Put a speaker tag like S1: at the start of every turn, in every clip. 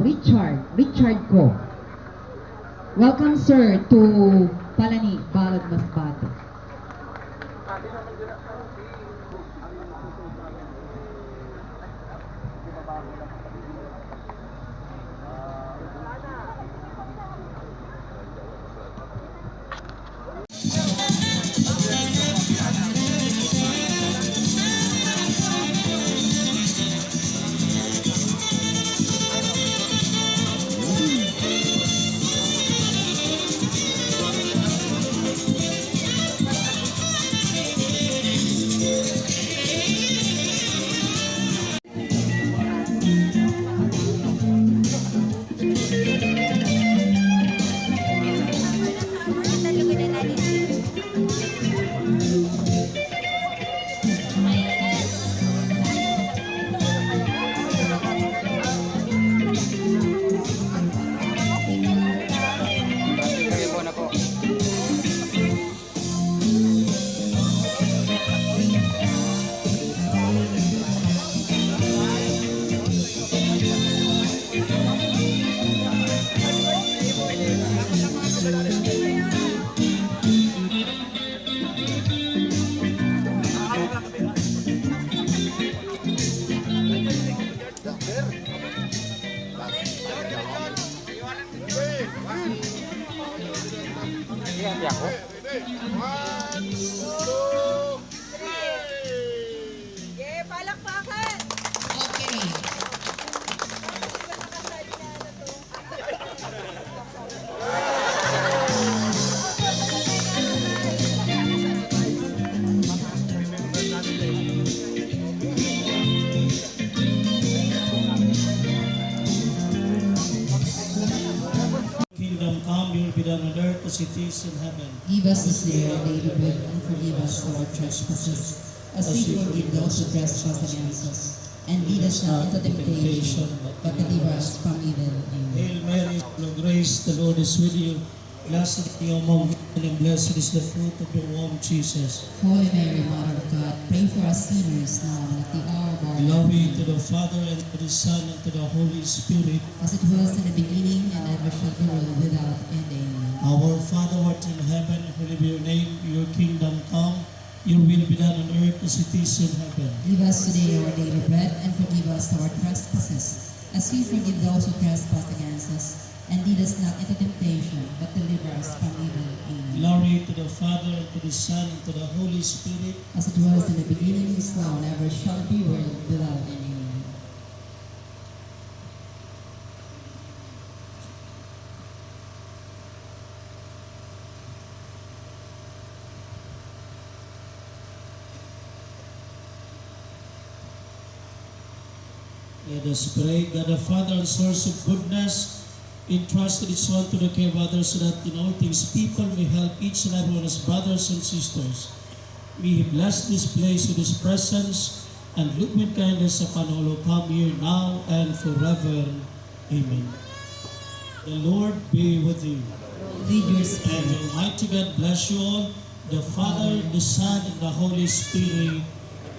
S1: Richard Ko. Welcome, sir, to Palani, Balod Masbate.
S2: Kingdom come, your will be done on earth as it is in heaven.
S1: Give us this day our daily bread, and forgive us our trespasses, as we forgive those who trespass against us. And lead us not into temptation, but deliver us from evil. Amen.
S2: Hail Mary, full of grace, the Lord is with you. Blessed are you among women, and blessed is the fruit of your womb, Jesus.
S1: Holy Mary, Mother of God, pray for us sinners now and at the hour of our death.
S2: Glory to the Father, and to the Son, and to the Holy Spirit.
S1: As it was in the beginning, and ever shall be, world without end. Amen.
S2: Our Father who art in heaven, hallowed be your name, your kingdom come, your will be done on earth as it is in heaven.
S1: Give us today our daily bread, and forgive us our trespasses, as we forgive those who trespass against us. And lead us not into temptation, but deliver us from evil. Amen.
S2: Glory to the Father, and to the Son, and to the Holy Spirit.
S1: As it was in the beginning, is now, and ever shall be, world without end. Amen.
S2: Let us pray. God the Father and source of goodness, entrusted its one to the care of others, so that in all things people may help each and every one as brothers and sisters. May He bless this place with His presence, and look with kindness upon all who come here now and forever. Amen. The Lord be with you.
S1: Lead your
S2: And
S1: spirit.
S2: Almighty God bless you all, the Father, the Son, and the Holy Spirit.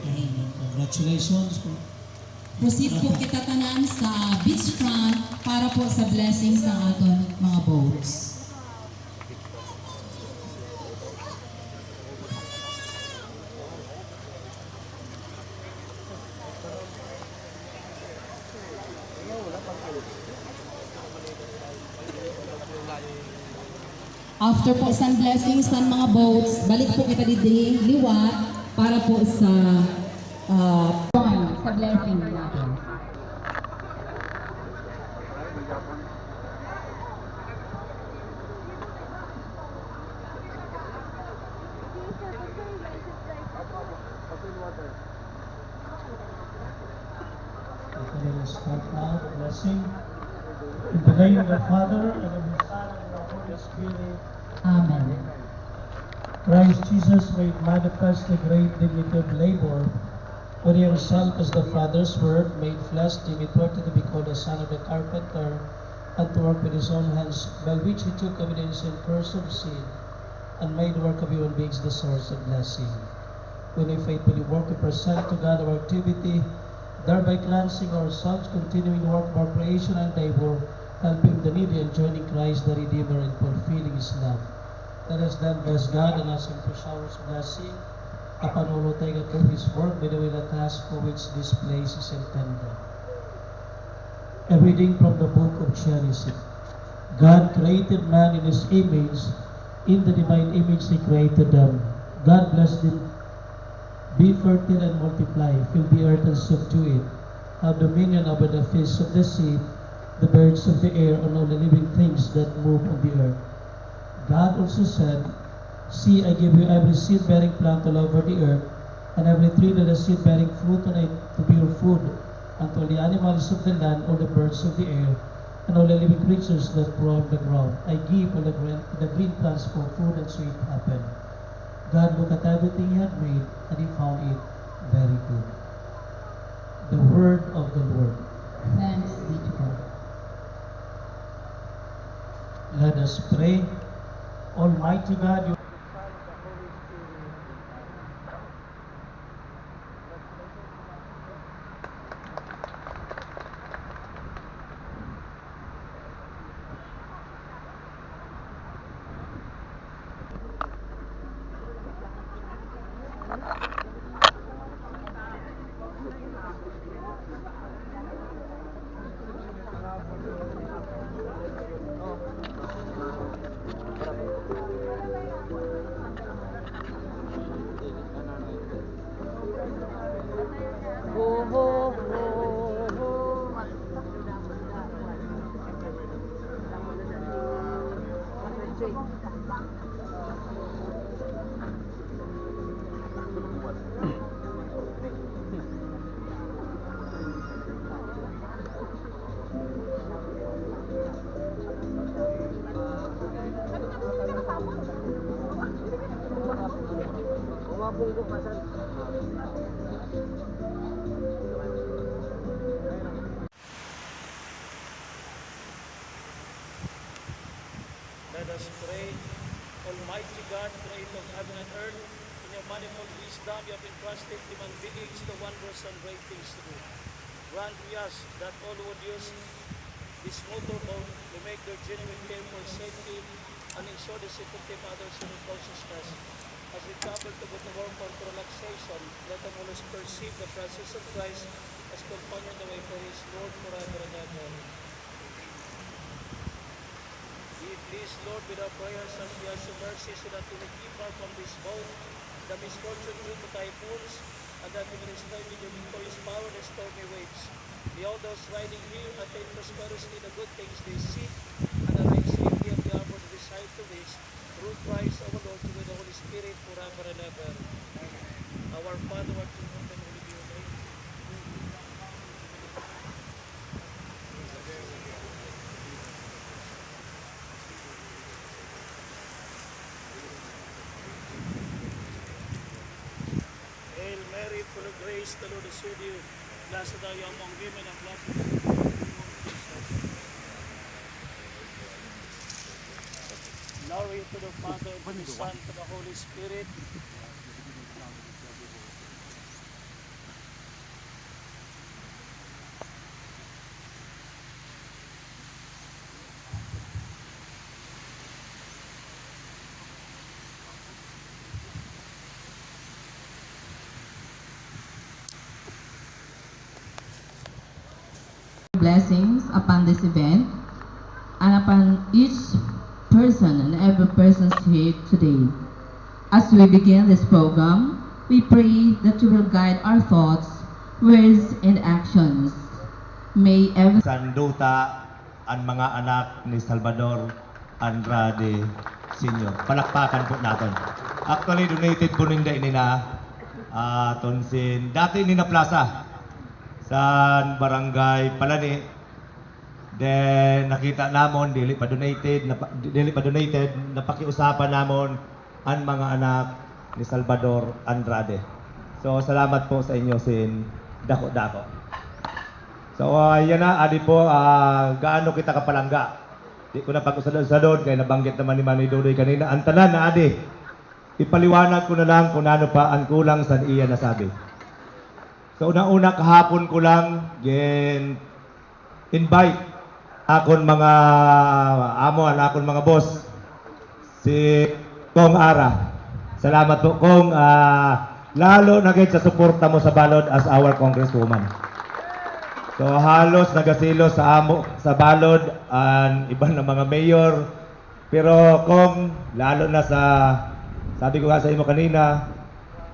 S2: Amen. Congratulations.
S1: Proceed po kita tanan sa beach front para po sa blessings ng aton mga boats. After po sa blessings ng mga boats, balik po kita didi liwat para po sa sa blessing natin.
S2: Let us start now, blessing. In the name of the Father, and of the Son, and of the Holy Spirit.
S1: Amen.
S2: Christ Jesus made manifest the great dignity of labor, when He Himself, as the Father's Word, made flesh, He made worthy to be called the Son of the Carpenter, and to work with His own hands, by which He took evidence in curse of sin, and made the work of human beings the source of blessing. When we faithfully work, we present to God our activity, thereby cleansing ourselves, continuing the work of our creation and labor, helping the needy and joining Christ the Redeemer in fulfilling His love. Let us then bless God and ask Him to shower His blessing upon all who take up His work with the will and task for which this place is intended. A reading from the book of Genesis. God created man in His image. In the divine image He created them. God blessed them. Be fertile and multiply, fill the earth and subdue it. Have dominion over the fish of the sea, the birds of the air, and all the living things that move on the earth. God also said, See, I give you every seed-bearing plant all over the earth, and every tree that has seed-bearing fruit on it to be your food, and all the animals of the land, all the birds of the air, and all the living creatures that crawl on the ground. I give all the green plants for food, and so it happened. God looked at everything He had made, and He found it very good. The word of the Lord.
S1: Thanks be to God.
S2: Let us pray. Almighty God, you
S3: Let us pray. Almighty God, creator of heaven and earth, in your manifold wisdom, you have entrusted human beings the wondrous and great things to do. Grant we ask that all who would use this motorboat to make their journey with care for safety and ensure the safety of others in the consciousness. As we travel to go to work or to relaxation, let them always perceive the presence of Christ as companion the way for His Lord forever and ever. Be pleased, Lord, with our prayers as we ask your mercy so that we may keep far from this boat, the misfortune due to typhoons, and that we may restore with your victorious power the stormy waves. Behold those riding here, attain prosperously the good things they seek, and arrive safely at the hour they desire to reach, through Christ our Lord, with the Holy Spirit, forever and ever. Our Father, who art in heaven, hallowed be your name. Hail Mary, full of grace, the Lord is with you. Blessed are you among women, and blessed is the fruit of your womb, Jesus. Glory to the Father, to the Son, to the Holy Spirit.
S1: Blessings upon this event and upon each person and every person here today. As we begin this program, we pray that you will guide our thoughts, words, and actions. May every
S4: Sanduta ang mga anak ni Salvador Andrade Sr. Palakpakan po natin. Actually, donated po ninda inina Tonsin. Dati nina Plaza sa barangay Palani. Then nakita namon dili pa donated, napakiusapan namon ang mga anak ni Salvador Andrade. So salamat po sa inyo sin dako-dako. So yan na, adi po, gaano kita kapalangga. Di ko na pag-usadod kaya nabanggit naman ni Manny Dudoy kanina. Ang tanan na adi, ipaliwanag ko na lang kung ano pa ang kulang sa iya nasabi. So una-una kahapon ko lang invite akon mga amon, akon mga boss si Kong Ara. Salamat po Kong, lalo na gid sa suporta mo sa balod as our congresswoman. So halos nagasilo sa amo sa balod ang iba na mga mayor, pero Kong lalo na sa sabi ko nga sa imo kanina,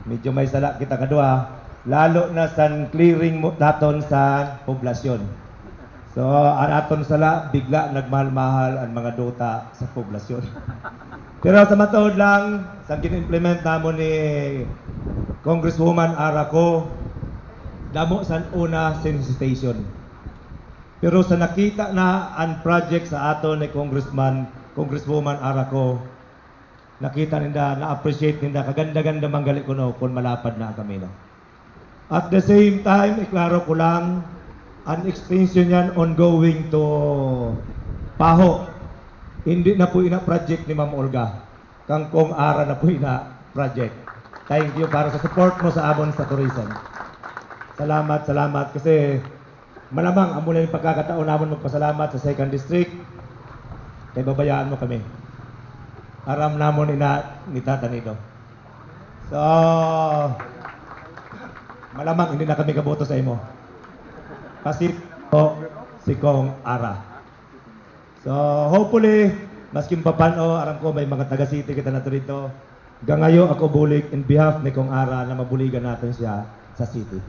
S4: medyo may sala kita kadua, lalo na sa clearing mo naton sa poblasyon. So ang aton sala bigla nagmahal-mahal ang mga duta sa poblasyon. Pero sa matuod lang, sa gin-implement namo ni Congresswoman Araco, damo sa una sensitization. Pero sa nakita na ang project sa aton ni Congresswoman Araco, nakita ninda, na-appreciate ninda, kaganda-ganda manggali kuno kung malapad na ang kamino. At the same time, iklaro ko lang, ang extension yan ongoing to Paho. Hindi na po ina project ni Ma'am Olga. Kang Kong Ara na po ina project. Thank you para sa support mo sa amon sa tourism. Salamat, salamat. Kasi malamang ang mula yung pagkakataon naman magpasalamat sa 2nd District. Kaya babayaan mo kami. Aram namon ina ni Tata nito. So, malamang hindi na kami kaboto sa imo. Kasi po si Kong Ara. So, hopefully, maskin papano, aram ko may mga taga-city kita na rito. Gangayo ako bulig in behalf ni Kong Ara na mabuligan natin siya sa city.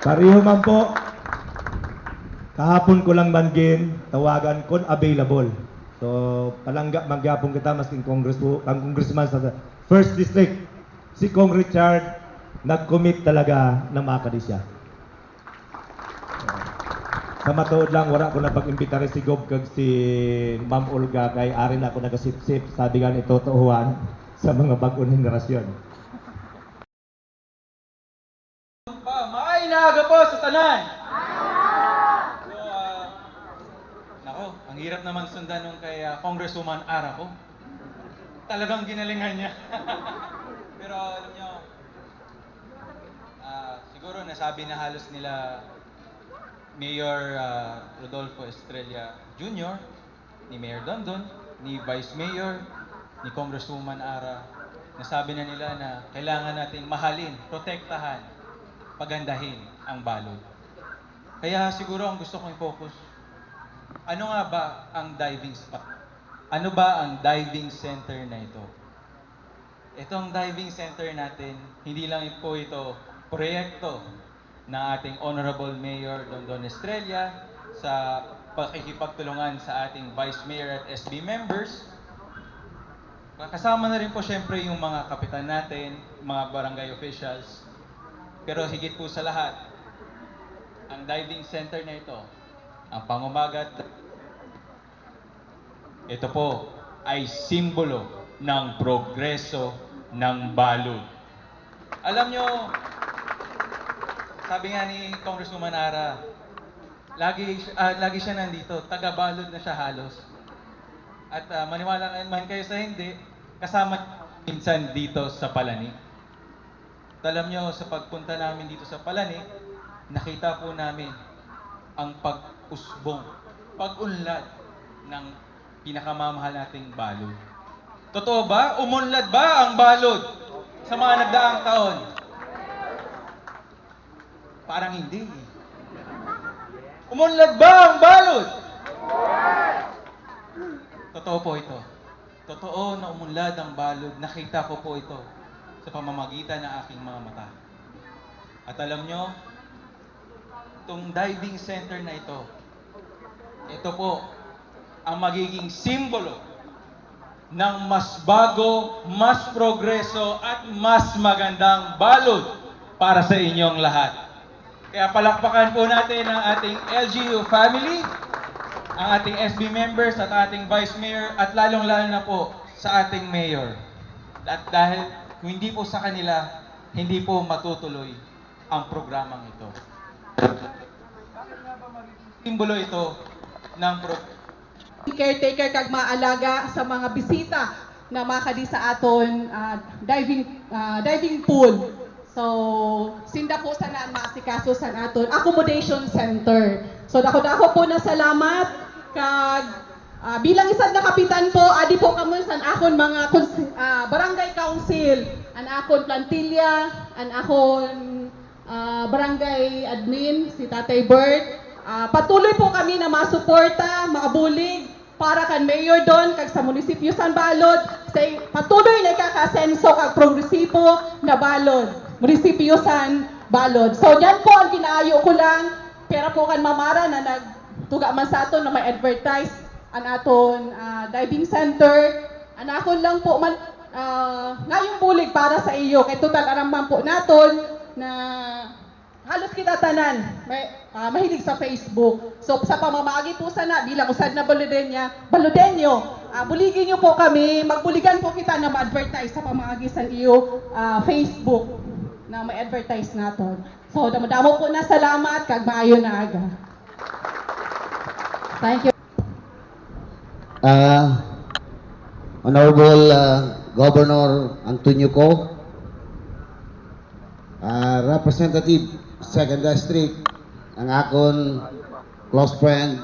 S4: Pariho man po, kahapon ko lang banggin, tawagan kung available. So, palangga magyapon kita masking congressman sa 1st District. Si Kong Richard, nag-commit talaga na makadi siya. Sa matuod lang, wala ko na pag-imbitari si Gob kag si Ma'am Olga kay ari na ako nagasip-sip, sabi nga ni Toto Juan, sa mga bagong henerasyon.
S5: Maainaga po sa tanan! So, nako, ang hirap naman sundan nung kay Congresswoman Ara ko. Talagang ginalingan niya. Pero alam nyo, siguro nasabi na halos nila Mayor Rodolfo Estrella Jr., ni Mayor Dondon, ni Vice Mayor, ni Congresswoman Ara, nasabi na nila na kailangan nating mahalin, protektahan, pagandahin ang balod. Kaya siguro ang gusto kong i-focus, ano nga ba ang diving spot? Ano ba ang diving center na ito? Itong diving center natin, hindi lang po ito proyekto ng ating Honorable Mayor Dondon Estrella sa pakikipagtulungan sa ating Vice Mayor at SB members. Kasama na rin po syempre yung mga kapitan natin, mga barangay officials. Pero higit po sa lahat, ang diving center na ito, ang Pangumagat, ito po ay simbolo ng progreso ng balod. Alam nyo, sabi nga ni Congresswoman Ara, lagi siya nandito, taga-balod na siya halos. At maniwala man kayo sa hindi, kasama minsan dito sa Palani. At alam nyo, sa pagpunta namin dito sa Palani, nakita po namin ang pag-usbong, pag-unlad ng pinakamamahal nating balod. Totoo ba? Umunlad ba ang balod sa mga nagdaang taon? Parang hindi. Umunlad ba ang balod? Totoo po ito. Totoo na umunlad ang balod. Nakita ko po ito sa pamamagitan ng aking mga mata. At alam nyo, itong diving center na ito po ang magiging simbolo ng mas bago, mas progreso at mas magandang balod para sa inyong lahat. Kaya palakpakan po natin ang ating LGU family, ang ating SB members at ating Vice Mayor at lalong-lalo na po sa ating Mayor. At dahil kung hindi po sa kanila, hindi po matutuloy ang programang ito. Simbolo ito ng
S6: caretaker kag maalaga sa mga bisita na makadi sa aton diving pool So, sinda po sa naan maasikaso sa aton accommodation center. So, dako-dako po na salamat kag bilang isang na kapitan po, adi po kamo sa akon mga barangay council, an akon plantilla, an akon barangay admin, si Tatay Bert. Patuloy po kami na masuporta, maabulig para kan mayor doon kag sa munisipyo San Balod sa patuloy na ikakasenso kag progresibo na Balod, munisipyo San Balod. So yan po ang ginaayo ko lang, pero po kan mamara na nagtuga man sa aton na may advertise an aton diving center. Anakon lang po man ngayong bulig para sa iyo kay total aramman po naton na halos kita tanan mahilig sa Facebook. So sa pamamagi po sana bilang usad na Baludenyo, buligin niyo po kami, magbuligan po kita na ma-advertise sa pamamagi sa iyo Facebook na may advertise naton. So damo po na salamat kag maayo na aga. Thank you.
S7: Honorable Governor Antonio Co, Representative 2nd District, ang akon close friend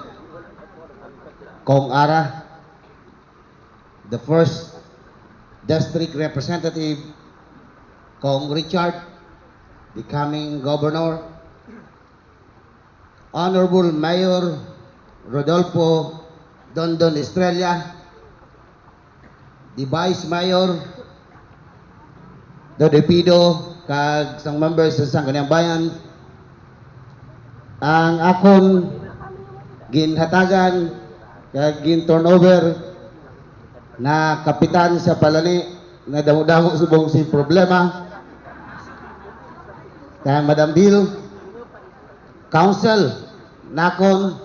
S7: Kong Ara, the 1st District Representative Kong Richard, becoming Governor, Honorable Mayor Rodolfo Dondon Estrella, the Vice Mayor Dodepido, kag sang members sa Sangguniang Bayan, ang akon ginhatagan kag gin turnover na kapitan sa Palani na damo-damo subong si problema kay Madam Bill, council nakon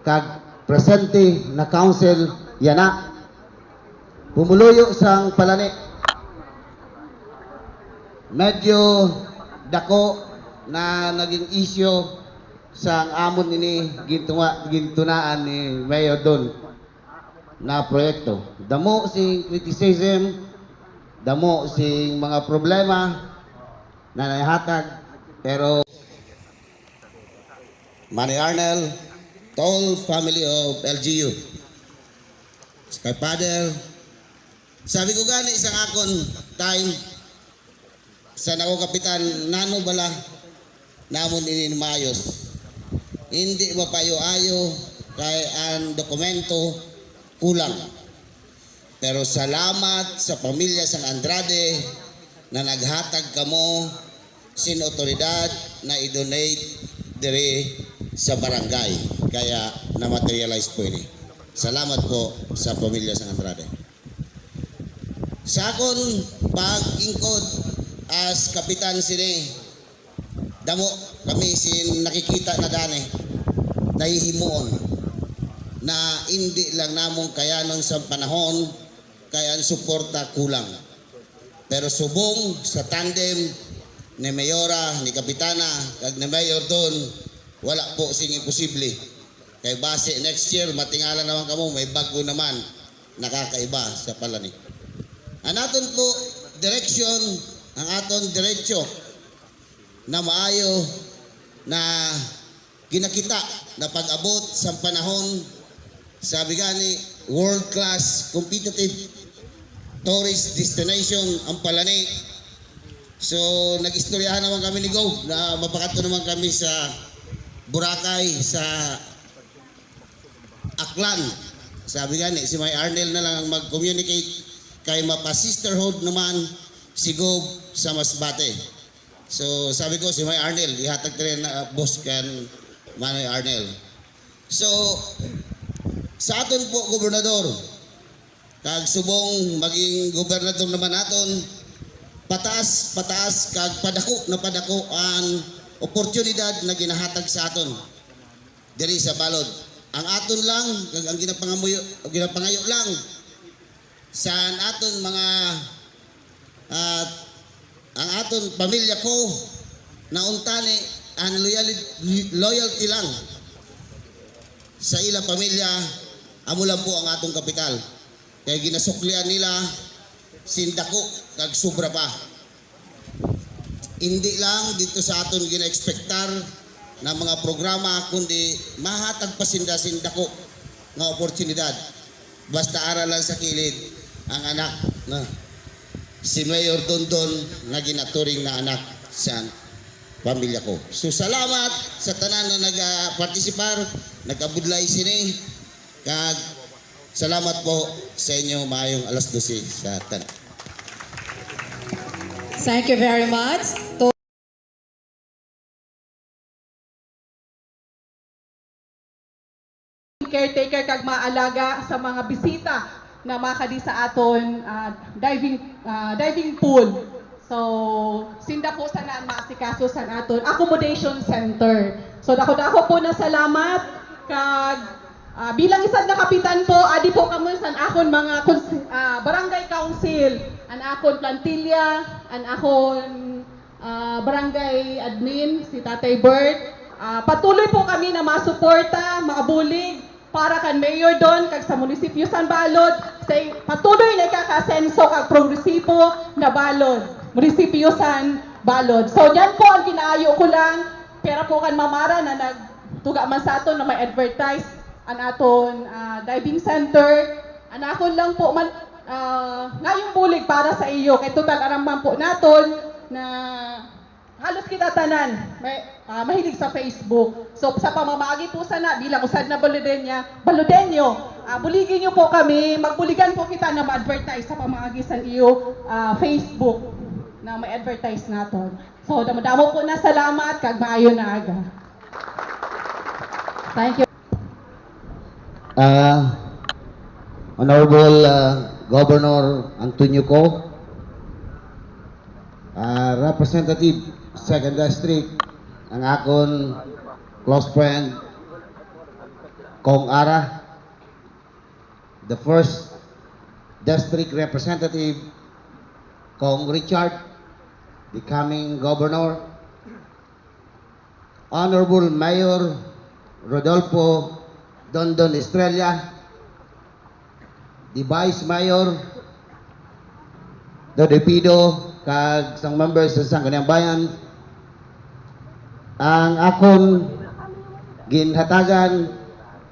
S7: kag presente na council yana pumuluyo sang Palani. Medyo dako na naging issue sa amon ini gintunaan ni Mayor Don na proyekto. Damo sing criticism, damo sing mga problema na nahatag, pero Manny Arnel, the whole family of LGU, kay Father, sabi ko gani sa akon time sa nako kapitan nano bala namon ini maayos. Hindi mapayo-ayo kay ang dokumento kulang. Pero salamat sa pamilya San Andrade na naghatag kamo sin otoridad na i-donate dire sa barangay. Kaya na-materialize po ini. Salamat po sa pamilya San Andrade. Sa akon pag-ingkod as kapitan sini, damo kami sin nakikita na dani nahihimuon na hindi lang namong kayanon sa panahon kaya ang suporta kulang. Pero subong sa tandem ni Mayora, ni Kapitana, kag ni Mayor Don, wala po sing imposible. Kay base next year, matingala naman kamo, may bago naman nakakaiba sa Palani. Ang aton po direksyon, ang aton diretsyo na maayo na ginakita na pag-abot sa panahon sabi gani world-class competitive tourist destination ang Palani. So nag-istoryahan naman kami ni Go na mapakato naman kami sa Boracay, sa Aklan. Sabi gani si May Arnel na lang ang mag-communicate kay mapa-sisterhood naman si Go sa Masbate. So sabi ko si May Arnel ihatag rin na boss kan Manay Arnel. So sa aton po gobernador kag subong maging gobernador naman naton pataas kag padako ang oportunidad na ginahatag sa aton diri sa Balod. Ang aton lang kag ang ginapangayo lang sa aton mga ang aton pamilya ko na untani ang loyalty lang sa ilang pamilya amo lang po ang atong kapital. Kaya ginasuklian nila sindako kag sobra pa. hindi lang dito sa aton gina-expectar na mga programa, kundi mahatag pa sinda-sinda ko nga oportunidad. Basta aralan sa kilid ang anak na si Mayor Dondon na ginaturing na anak sa pamilya ko. So salamat sa tanan na nag-participar, nag-abudlay sini, kag salamat po sa inyo, maayong alas 12 sa tanan.
S8: Thank you very much.
S6: Caretaker kag maalaga sa mga bisita na makadi sa aton diving pool. So, sinda po sana maasikaso sa aton accommodation center. So, dako po na salamat kag bilang isad na kapitan po, adi po kamo sa akon mga barangay council, an akon plantilla, an akon barangay admin, si Tatay Bert. Patuloy po kami na masuporta, maabulig para kan Mayor Don kag sa munisipyo San Balod sa patuloy na ikakasenso kag progresibo na balod, munisipyo San Balod. So diyan po ang ginaayo ko lang, pera po kan Mamara na nagtuga man sa aton na may advertise an aton diving center. Anakon lang po man ngayong bulig para sa iyo kay total aramman po naton na halos kita tanan mahilig sa Facebook. So sa pamamagi po sana bilang usad na Balodenyo, buligin niyo po kami, magbuligan po kita na ma-advertise sa pamamagi sa iyo Facebook na may advertise naton. So damo po na salamat kag maayo na aga. Thank you.
S7: Honorable Governor Antonio Co, Representative 2nd District, ang akon close friend Kong Ara, the 1st District Representative Kong Richard, becoming Governor, Honorable Mayor Rodolfo Dondon Estrella, the Vice Mayor Dodepido, kag sang members sa Sangguniang Bayan, ang akon ginhatagan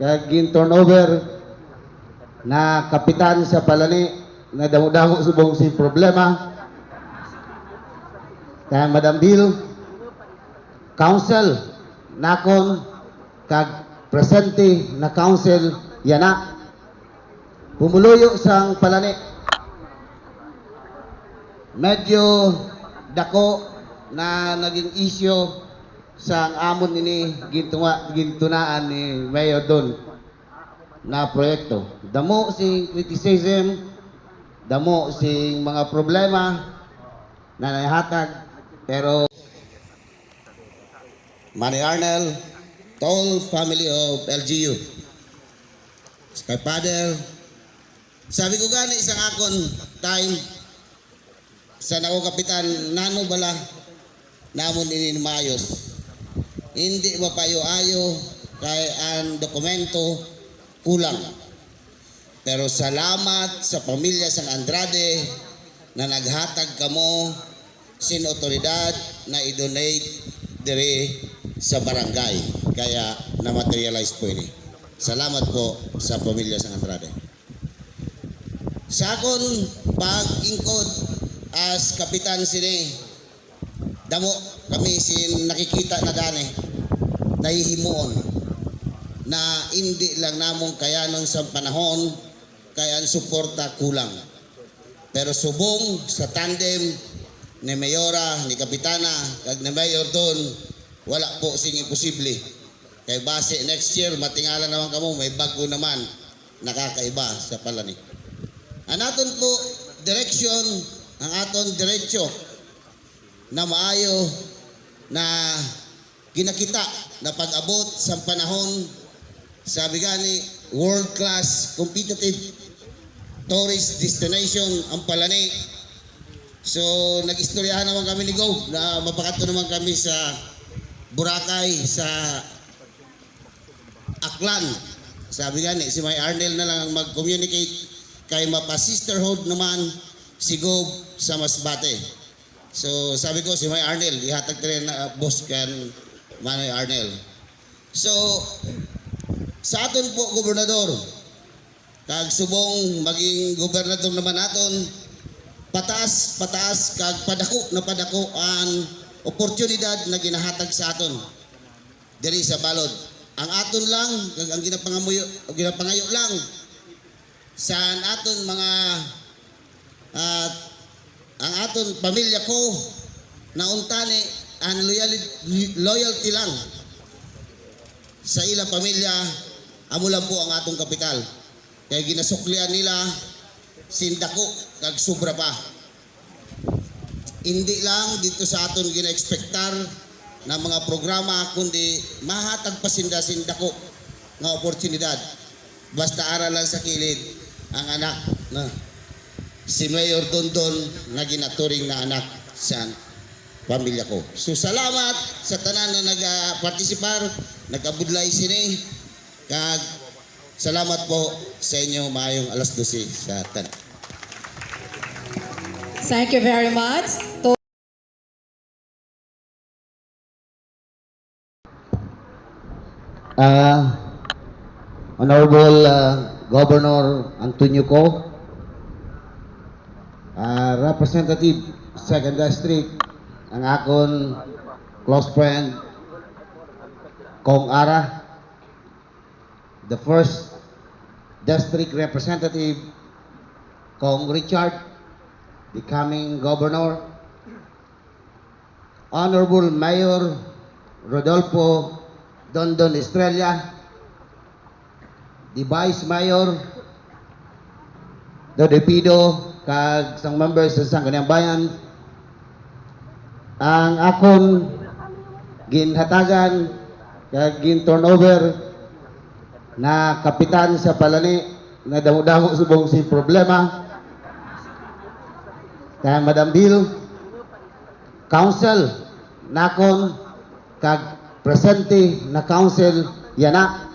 S7: kag gin-turnover na kapitan sa Palani na damo-damo subong si problema, kag Madam Bill, council nakon kag presente na council yana pumuluyo sang Palani. Medyo dako na naging issue sa amon ini gintunaan ni Mayor Don na proyekto. Damo sing criticism, damo sing mga problema na nahatag, pero Manny Arnel, the whole family of LGU, kay Father, sabi ko gani isang akon time sa nako kapitan nano bala namon ini maayos, hindi mapayo-ayo kay ang dokumento kulang, pero salamat sa pamilya sang Andrade na naghatag kamo sin otoridad na i-donate dire sa barangay, kaya na-materialize po ini. Salamat po sa pamilya sang Andrade. Sa akon pag-ingkod as kapitan sini, damo kami sin nakikita na dani nahihimuon na hindi lang namong kayanon sa panahon kaya ang suporta kulang, pero subong sa tandem ni Mayora, ni Kapitana kag ni Mayor Don, wala po sing imposible, kay base next year matingala naman kamo may bago naman nakakaiba sa Palani. Ang aton po direksyon, ang aton diretso na maayo na ginakita na pag-abot sa panahon, sabi gani world class competitive tourist destination ang Palani. So nag-istoryahan naman kami ni Gob na mapakato naman kami sa Boracay, sa Aklan. Sabi gani si May Arnel na lang ang mag-communicate kay mapa sisterhood naman si Gob sa Masbate. So sabi ko si May Arnel, ihatag rin na boss kan Manoy Arnel. So sa aton po gobernador, kag subong maging gobernador naman naton, pataas kag padako ang oportunidad na ginahatag sa aton diri sa balod. Ang aton lang kag ang ginapangayo lang sa aton mga ang aton pamilya ko na untani ang loyalty lang sa ilang pamilya, amo lang po ang atong kapital. Kaya ginasuklian nila sindako kag sobra pa. Hindi lang dito sa aton gina-expectar na mga programa, kundi mahatag pa sindako nga oportunidad. Basta aralan sa kilid ang anak na si Mayor Dondon na ginaturing na anak sa pamilya ko. So salamat sa tanan na nag-partisipar, nagkabudlay sini, kag salamat po sa inyo maayong alas 12 sa tanan.
S8: Thank you very much.
S7: Honorable Governor Antonio Co, Representative 2nd District, ang akon close friend Kong Ara, the 1st District Representative Kong Richard, becoming Governor, Honorable Mayor Rodolfo Dondon Estrella, the Vice Mayor Dodepido, kag sang members sa Sangguniang Bayan, ang akon ginhatagan kag gin turnover na kapitan sa Palani na damo-damo subong si problema kay Madam Bill, council nakon kag presente na council yana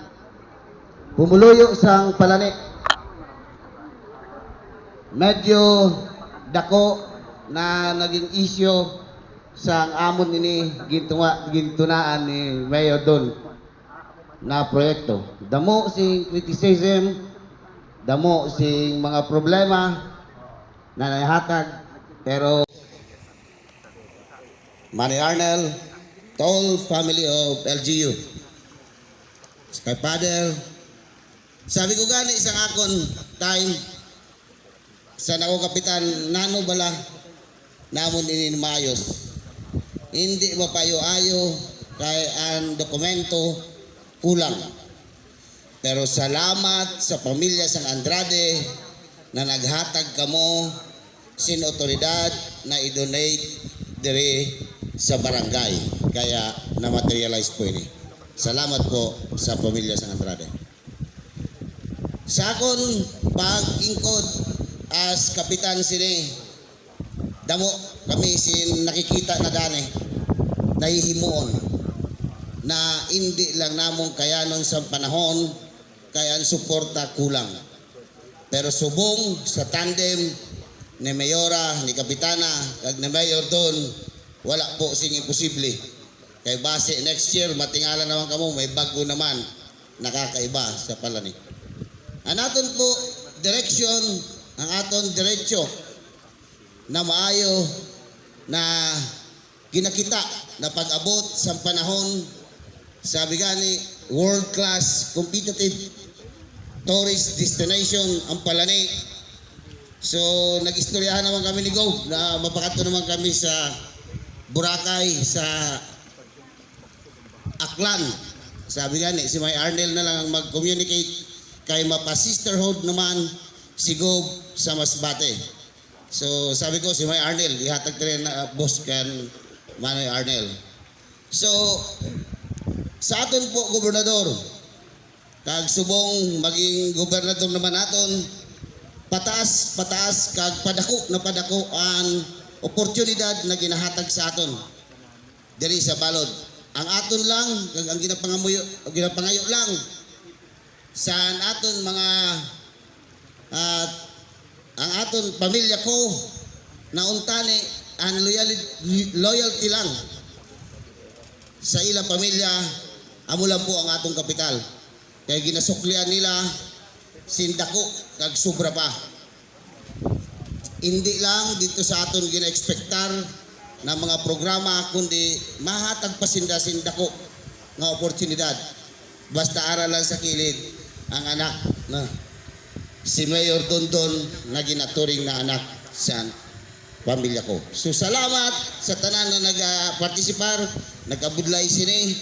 S7: pumuluyo sang Palani. Medyo dako na naging issue sa amon ini gintunaan ni Mayor Don na proyekto. Damo sing criticism, damo sing mga problema na nahatag, pero Manny Arnel, the whole family of LGU, kay Father, sabi ko gani sa akon time sa nako kapitan nano bala namon ini maayos. Hindi mapayo-ayo kay ang dokumento kulang. Pero salamat sa pamilya sang Andrade na naghatag kamo sin otoridad na i-donate diri sa barangay. Kaya na-materialize po ini. Salamat po sa pamilya sang Andrade. Sa akon pag-ingkod as kapitan sini, damo kami sin nakikita na dani nahihimuon na hindi lang namong kayanon sa panahon kaya ang suporta kulang. Pero subong sa tandem ni Mayora, ni Kapitana, kag ni Mayor Don, wala po sing imposible. Kay base next year, matingala naman kamo, may bago naman nakakaiba sa Palani. Ang aton po direksyon, ang aton diretsyo na maayo na ginakita na pag-abot sa panahon, sabi gani, world-class competitive tourist destination ang Palani. So nag-istoryahan naman kami ni Go na mapakato naman kami sa Boracay, sa Aklan. Sabi gani, si May Arnel na lang ang mag-communicate kay mapa-sisterhood naman si Go sa Masbate. So sabi ko si May Arnel, ihatag rin na boss kan Manoy Arnel. So sa aton po gobernador, kag subong maging gobernador naman naton, pataas kag padako ang oportunidad na ginahatag sa aton diri sa balod. Ang aton lang kag ang ginapangayo lang sa aton mga ang aton pamilya ko na untani and loyalty lang sa ilang pamilya, amo lang po ang atong kapital. Kaya ginasuklian nila sindako kag sobra pa. Hindi lang dito sa aton gina-expectar na mga programa, kundi mahatag pa sindako nga oportunidad. Basta aralan sa kilid ang anak na si Mayor Dondon na ginaturing na anak sa pamilya ko. So salamat sa tanan na nag-participar, nag-abudlay sini,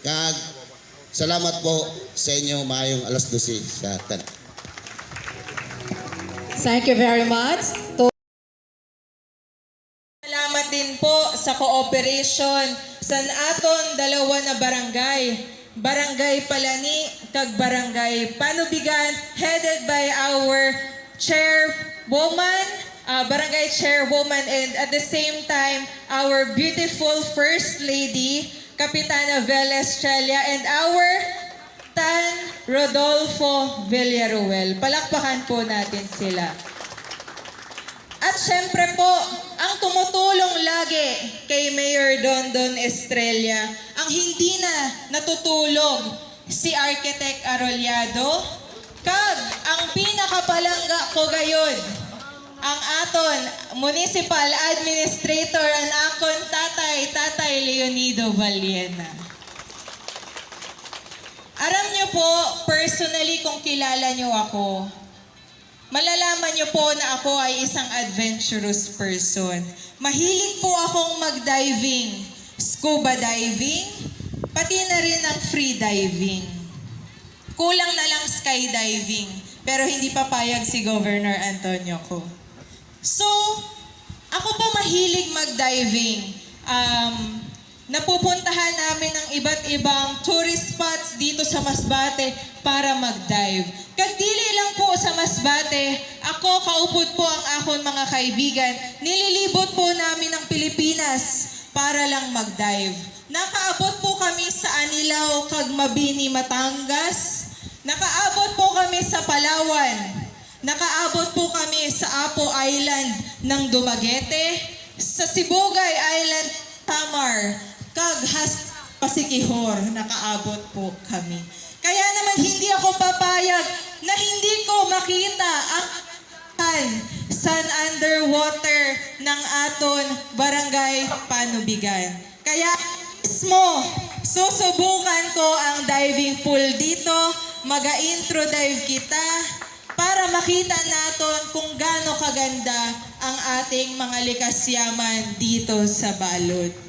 S7: kag salamat po sa inyo, maayong alas 12 sa tanan.
S8: Thank you very much.
S9: Salamat din po sa cooperation sa aton dalawa na barangay. Barangay Palani kag Barangay Panubigan, headed by our chairwoman, barangay chairwoman, and at the same time, our beautiful First Lady, Kapitana Vel Estrella, and our Tan Rodolfo Villaruel. Palakpakan po natin sila. At syempre po, ang tumutulong lagi kay Mayor Dondon Estrella, ang hindi na natutulog, si Architect Arrollado, kag ang pinakapalangga ko gayon, ang aton Municipal Administrator, ang akon Tatay Leonido Valiena. Aram niyo po, personally, kung kilala niyo ako, malalaman niyo po na ako ay isang adventurous person. Mahilig po akong mag-diving, scuba diving, pati na rin ang free diving. Kulang na lang skydiving, pero hindi papayag si Governor Antonio ko. So, ako po mahilig mag-diving. Napupuntahan namin ang iba't ibang tourist spots dito sa Masbate para mag-dive. Kagdili lang po sa Masbate, ako kaupod po ang akon mga kaibigan, nililibot po namin ang Pilipinas para lang mag-dive. Nakaabot po kami sa Anilao, kag Mabini, Batangas. Nakaabot po kami sa Palawan. Nakaabot po kami sa Apo Island ng Dumaguete. Sa Sibugay Island, Tamar. Kag Pasikihor, nakaabot po kami. Kaya naman hindi ako papayag na hindi ko makita ang sun underwater ng aton Barangay Panubigan. Kaya mismo, susubukan ko ang diving pool dito, maga-intro dive kita para makita natin kung gaano kaganda ang ating mga likas yaman dito sa Balod.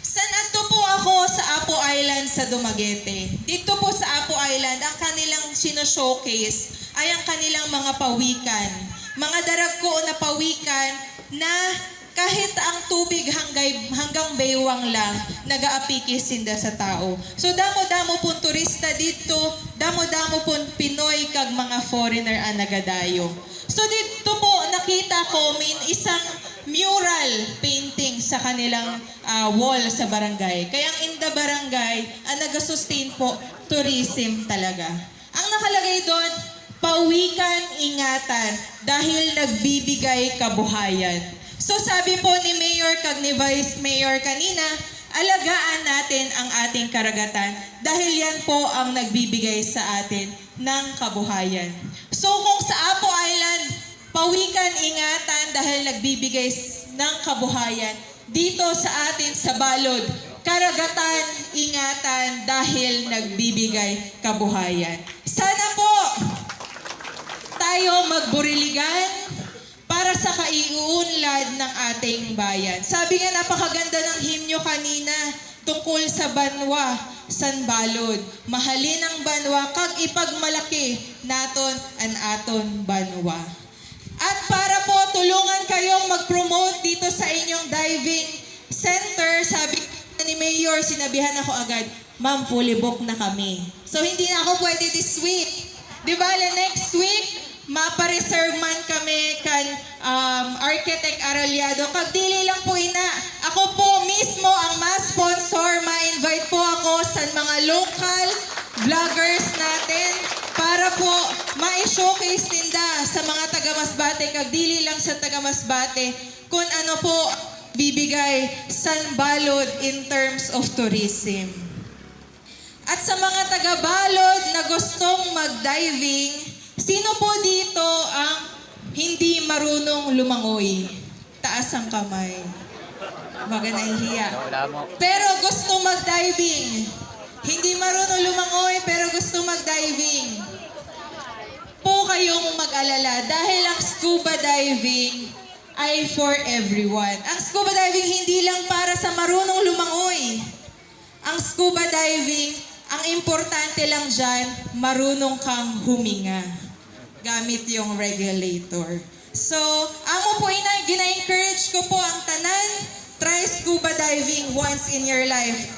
S9: Sanadto po ako sa Apo Island sa Dumaguete. Dito po sa Apo Island, ang kanilang sino-showcase ay ang kanilang mga pawikan. Mga daragko na pawikan na kahit ang tubig hanggang baywang lang, nag-aapiki sinda sa tao. So damo-damo pong turista dito, damo-damo pong Pinoy kag mga foreigner ang nagadayo. So dito po nakita ko isang mural painting sa kanilang wall sa barangay. Kaya ang in the barangay, ang nag-sustain po, tourism talaga. Ang nakalagay doon, pawikan ingatan dahil nagbibigay kabuhayan. So sabi po ni Mayor kag ni Vice Mayor kanina, alagaan natin ang ating karagatan dahil yan po ang nagbibigay sa atin ng kabuhayan. So kung sa Apo Island, pawikan ingatan dahil nagbibigay ng kabuhayan, dito sa atin sa Balod, karagatan ingatan dahil nagbibigay kabuhayan. Sana po tayo magburiligan para sa kaiuunlad ng ating bayan. Sabi nga, napakaganda ng himno kanina tungkol sa banwa, San Balod. Mahalin ang banwa, kag ipagmalaki naton ang aton banwa. At para po tulungan kayong mag-promote dito sa inyong diving center, sabi ni Mayor, sinabihan ako agad, ma'am, fully book na kami. So hindi na ako pwede this week. Di ba, next week, mapa-reserve man kami kan Architect Arrollado. Kagdili lang po ina. Ako po mismo ang ma-sponsor, ma-invite po ako sa mga local vloggers natin para po ma-showcase ninda sa mga taga-Masbate Masbate, kag dili lang sa taga Masbate, kung ano po bibigay sa balod in terms of tourism. At sa mga taga-balod na gustong mag-diving, sino po dito ang hindi marunong lumangoy? Taas ang kamay. Baga nahihiya. Pero gusto mag-diving. Hindi marunong lumangoy, pero gusto mag-diving. Po kayong mag-alala dahil ang scuba diving ay for everyone. Ang scuba diving hindi lang para sa marunong lumangoy. Ang scuba diving, ang importante lang dyan, marunong kang huminga gamit yung regulator. So, amo po gina-encourage ko po ang tanan, try scuba diving once in your life.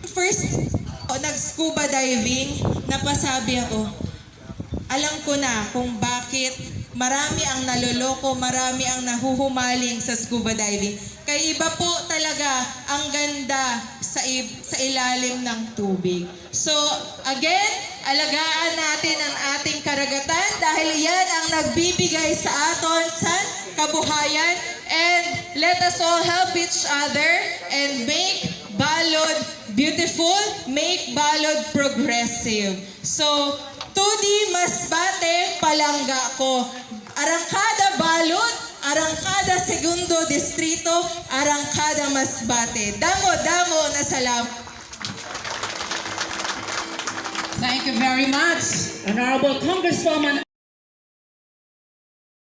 S9: First, nag-scuba diving, napasabi ako, alam ko na kung bakit marami ang naloloko, marami ang nahuhumaling sa scuba diving. Kaya iba po talaga ang ganda sa ilalim ng tubig. So, again, alagaan natin ang ating karagatan dahil yan ang nagbibigay sa aton sa kabuhayan. And let us all help each other and make Balod beautiful, make Balod progressive. So, 2D Masbate, palangga ko. Arangkada Balod, Arangkada Segundo Distrito, Arangkada Masbate. Damo-damo na salamat.
S8: Thank you very much, Honorable Congresswoman